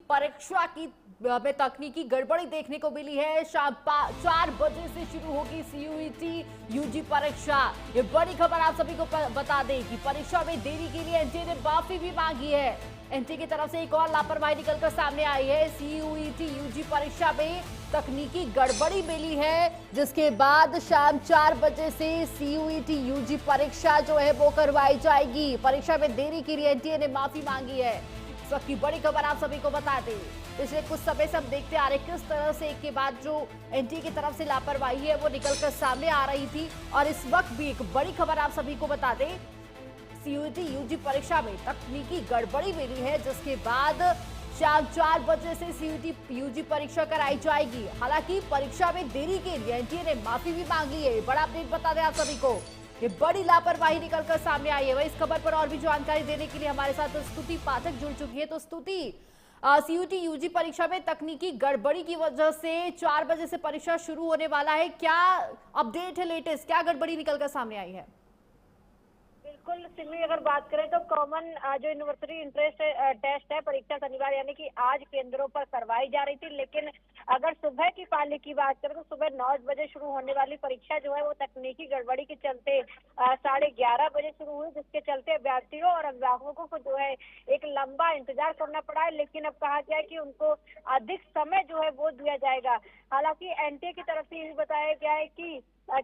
परीक्षा की में तकनीकी गड़बड़ी देखने को मिली है। शाम 4 बजे से शुरू होगी सीयूईटी यूजी परीक्षा। ये बड़ी खबर आप सभी को बता दें कि परीक्षा में देरी के लिए एनटीए ने माफी भी मांगी है। एनटीए की तरफ से एक और लापरवाही निकलकर सामने आई है। सीयूईटी यूजी परीक्षा में तकनीकी गड़बड़ी मिली है, जिसके बाद शाम 4 बजे से सीयूईटी यूजी परीक्षा जो है वो करवाई जाएगी। परीक्षा में देरी के लिए एनटीए ने माफी मांगी है। इस वक्त की बड़ी खबर आप सभी को बता दें, पिछले कुछ समय से हम देखते आ रहे किस तरह से एक के बाद जो एनटीए की तरफ से लापरवाही है वो निकलकर सामने आ रही थी। और इस वक्त भी एक बड़ी खबर आप सभी को बता दें, सीयूईटी यूजी परीक्षा में तकनीकी गड़बड़ी मिली है, जिसके बाद शाम 4 बजे से सीयूईटी यूजी परीक्षा कराई जाएगी। हालांकि परीक्षा में देरी के लिए एनटीए ने माफी भी मांगी है। बड़ा अपडेट बता दें आप सभी को, ये बड़ी लापरवाही निकलकर सामने आई है। वही इस खबर पर और भी जानकारी देने के लिए हमारे साथ स्तुति पाठक जुड़ चुकी है। तो स्तुति, सीयूईटी यूजी परीक्षा में तकनीकी गड़बड़ी की वजह से 4 बजे से परीक्षा शुरू होने वाला है। क्या अपडेट है लेटेस्ट, क्या गड़बड़ी निकलकर सामने आई है? बिल्कुल सिमी, अगर बात करें तो कॉमन जो यूनिवर्सिटी इंट्रेंस टेस्ट है परीक्षा शनिवार यानी कि आज केंद्रों पर करवाई जा रही थी, लेकिन अगर सुबह की पाली की बात करें तो सुबह 9 बजे शुरू होने वाली परीक्षा जो है वो तकनीकी गड़बड़ी के चलते 11:30 बजे शुरू हुई, जिसके चलते अभ्यर्थियों और अभिभावकों को जो है एक लंबा इंतजार करना पड़ा है। लेकिन अब कहा गया है कि उनको अधिक समय जो है वो दिया जाएगा। हालांकि एनटीए की तरफ से ये बताया गया है कि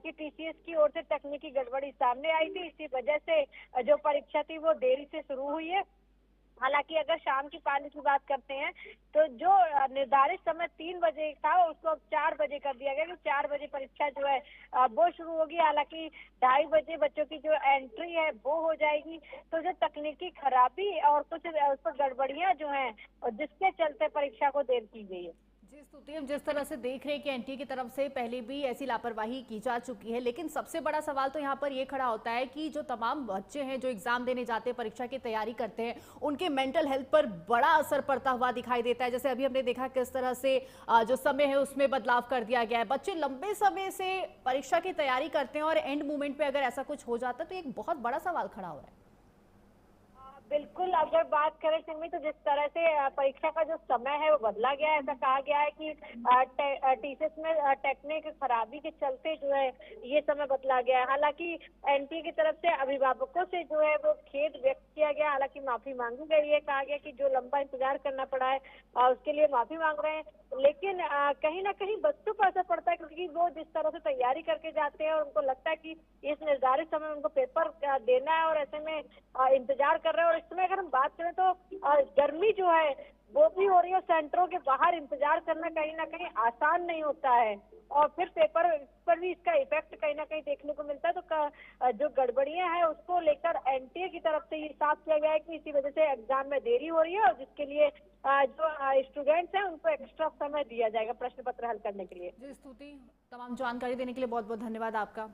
टीसीएस की ओर से तकनीकी गड़बड़ी सामने आई थी, इसी वजह से जो परीक्षा थी वो देरी से शुरू हुई है। हालांकि अगर शाम की पाली की बात करते हैं तो जो निर्धारित समय 3 बजे था उसको अब 4 बजे कर दिया गया कि 4 बजे परीक्षा जो है वो शुरू होगी। हालांकि 2:30 बजे बच्चों की जो एंट्री है वो हो जाएगी। तो जो तकनीकी खराबी और कुछ उस पर गड़बड़ियां जो हैं जिसके चलते परीक्षा को देर की गई है। जी स्तुति, हम जिस तरह से देख रहे हैं कि एनटीए की तरफ से पहले भी ऐसी लापरवाही की जा चुकी है, लेकिन सबसे बड़ा सवाल तो यहाँ पर ये खड़ा होता है कि जो तमाम बच्चे हैं जो एग्जाम देने जाते हैं, परीक्षा की तैयारी करते हैं, उनके मेंटल हेल्थ पर बड़ा असर पड़ता हुआ दिखाई देता है। जैसे अभी हमने देखा किस तरह से जो समय है उसमें बदलाव कर दिया गया है। बच्चे लंबे समय से परीक्षा की तैयारी करते हैं और एंड मोमेंट पे अगर ऐसा कुछ हो जाता है तो एक बहुत बड़ा सवाल खड़ा हो रहा है। बिल्कुल, अगर बात करें सिमी तो जिस तरह से परीक्षा का जो समय है वो बदला गया है। ऐसा कहा गया है कि टीसीएस में टेक्निक खराबी के चलते जो है ये समय बदला गया है। हालांकि एनटीए की तरफ से अभिभावकों से जो है वो खेद व्यक्त किया गया, हालांकि माफी मांगी गई है। कहा गया कि जो लंबा इंतजार करना पड़ा है उसके लिए माफी मांग रहे हैं। लेकिन कहीं ना कहीं बच्चों पर असर पड़ता है, क्योंकि वो जिस तरह से तैयारी करके जाते हैं और उनको लगता है कि इस निर्धारित समय उनको पेपर देना है और ऐसे में इंतजार कर रहे हैं। और इस समय अगर हम बात करें तो गर्मी जो है वो भी हो रही है। सेंटरों के बाहर इंतजार करना कहीं ना कहीं आसान नहीं होता है और फिर पेपर पर भी इसका इफेक्ट कहीं ना कहीं देखने को मिलता है। तो जो गड़बड़ियां हैं उसको लेकर एनटीए की तरफ से ये साफ किया गया है कि इसी वजह से एग्जाम में देरी हो रही है और जिसके लिए जो स्टूडेंट्स हैं उनको एक्स्ट्रा समय दिया जाएगा प्रश्न पत्र हल करने के लिए। जी स्तुति, तमाम जानकारी देने के लिए बहुत बहुत धन्यवाद आपका।